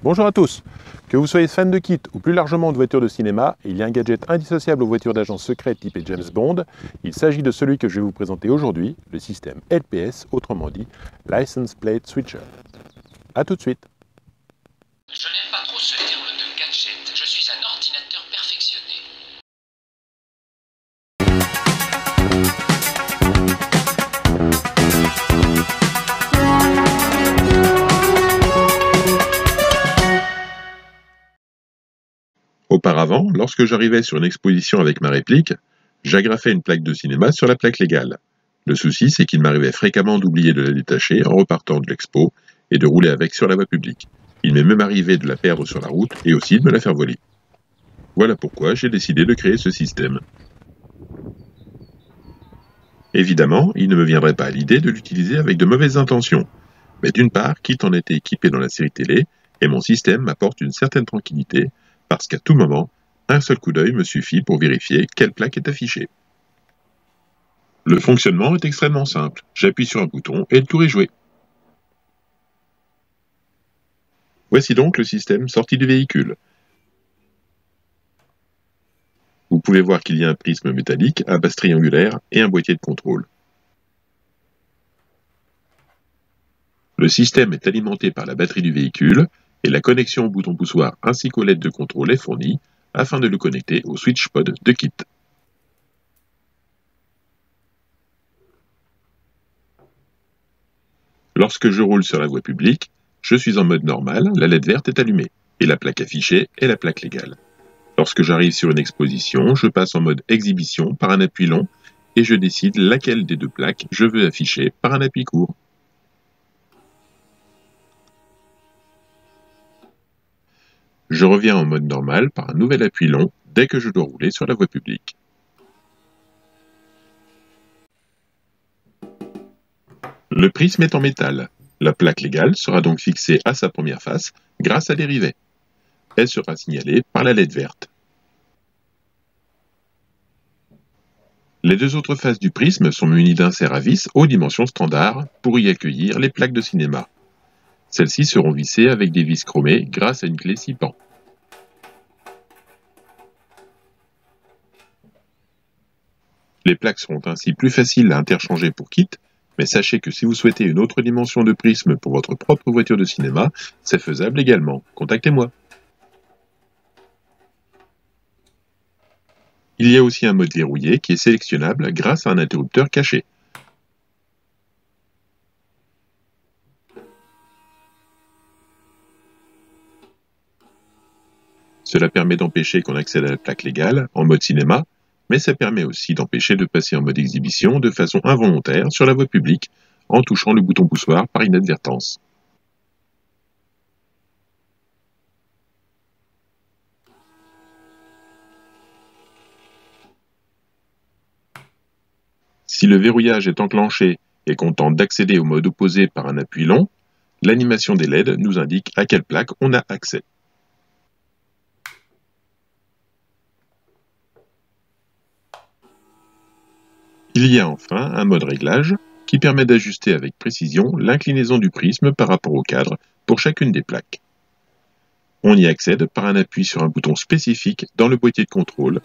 Bonjour à tous. Que vous soyez fan de kit ou plus largement de voitures de cinéma, il y a un gadget indissociable aux voitures d'agents secrets typées James Bond. Il s'agit de celui que je vais vous présenter aujourd'hui, le système LPS, autrement dit License Plate Switcher. A tout de suite. Je n'aime pas trop ce terme de gadget. Je suis un ordinateur perfectionné. Auparavant, lorsque j'arrivais sur une exposition avec ma réplique, j'agrafais une plaque de cinéma sur la plaque légale. Le souci, c'est qu'il m'arrivait fréquemment d'oublier de la détacher en repartant de l'expo et de rouler avec sur la voie publique. Il m'est même arrivé de la perdre sur la route et aussi de me la faire voler. Voilà pourquoi j'ai décidé de créer ce système. Évidemment, il ne me viendrait pas à l'idée de l'utiliser avec de mauvaises intentions. Mais d'une part, Kit en était équipé dans la série télé, et mon système m'apporte une certaine tranquillité, parce qu'à tout moment, un seul coup d'œil me suffit pour vérifier quelle plaque est affichée. Le fonctionnement est extrêmement simple. J'appuie sur un bouton et le tour est joué. Voici donc le système sorti du véhicule. Vous pouvez voir qu'il y a un prisme métallique, un base triangulaire et un boîtier de contrôle. Le système est alimenté par la batterie du véhicule et la connexion au bouton poussoir ainsi qu'aux LED de contrôle est fournie afin de le connecter au SwitchPod de Kit. Lorsque je roule sur la voie publique, je suis en mode normal, la LED verte est allumée et la plaque affichée est la plaque légale. Lorsque j'arrive sur une exposition, je passe en mode exhibition par un appui long et je décide laquelle des deux plaques je veux afficher par un appui court. Je reviens en mode normal par un nouvel appui long dès que je dois rouler sur la voie publique. Le prisme est en métal. La plaque légale sera donc fixée à sa première face grâce à des rivets. Elle sera signalée par la LED verte. Les deux autres faces du prisme sont munies d'inserts à vis aux dimensions standards pour y accueillir les plaques de cinéma. Celles-ci seront vissées avec des vis chromées grâce à une clé 6 pans. Les plaques seront ainsi plus faciles à interchanger pour Kit, mais sachez que si vous souhaitez une autre dimension de prisme pour votre propre voiture de cinéma, c'est faisable également. Contactez-moi. Il y a aussi un mode verrouillé qui est sélectionnable grâce à un interrupteur caché. Cela permet d'empêcher qu'on accède à la plaque légale en mode cinéma, mais ça permet aussi d'empêcher de passer en mode exhibition de façon involontaire sur la voie publique en touchant le bouton poussoir par inadvertance. Si le verrouillage est enclenché et qu'on tente d'accéder au mode opposé par un appui long, l'animation des LED nous indique à quelle plaque on a accès. Il y a enfin un mode réglage qui permet d'ajuster avec précision l'inclinaison du prisme par rapport au cadre pour chacune des plaques. On y accède par un appui sur un bouton spécifique dans le boîtier de contrôle,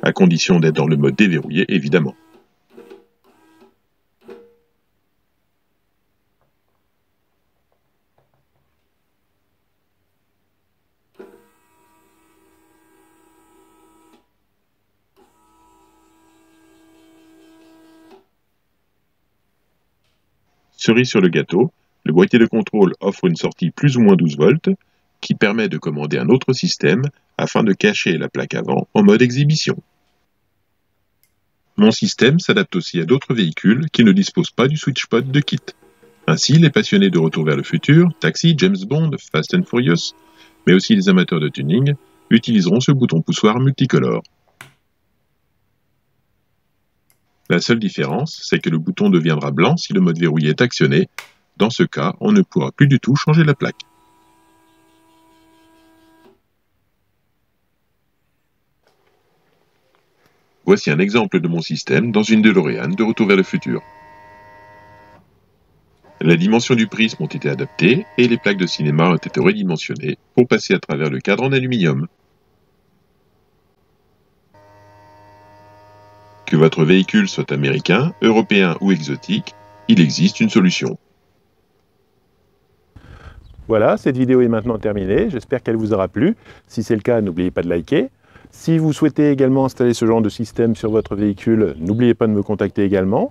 à condition d'être dans le mode déverrouillé évidemment. Cerise sur le gâteau, le boîtier de contrôle offre une sortie plus ou moins 12 volts qui permet de commander un autre système afin de cacher la plaque avant en mode exhibition. Mon système s'adapte aussi à d'autres véhicules qui ne disposent pas du SwitchPod de Kit. Ainsi, les passionnés de Retour vers le futur, Taxi, James Bond, Fast and Furious, mais aussi les amateurs de tuning, utiliseront ce bouton poussoir multicolore. La seule différence, c'est que le bouton deviendra blanc si le mode verrouillé est actionné. Dans ce cas, on ne pourra plus du tout changer la plaque. Voici un exemple de mon système dans une DeLorean de Retour vers le futur. La dimension du prisme ont été adaptées et les plaques de cinéma ont été redimensionnées pour passer à travers le cadre en aluminium. Que votre véhicule soit américain, européen ou exotique, il existe une solution. Voilà, cette vidéo est maintenant terminée. J'espère qu'elle vous aura plu. Si c'est le cas, n'oubliez pas de liker. Si vous souhaitez également installer ce genre de système sur votre véhicule, n'oubliez pas de me contacter également.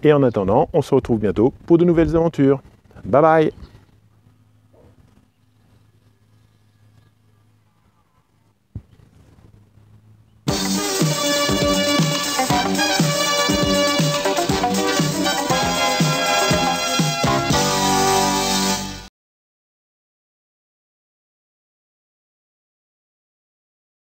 Et en attendant, on se retrouve bientôt pour de nouvelles aventures. Bye bye!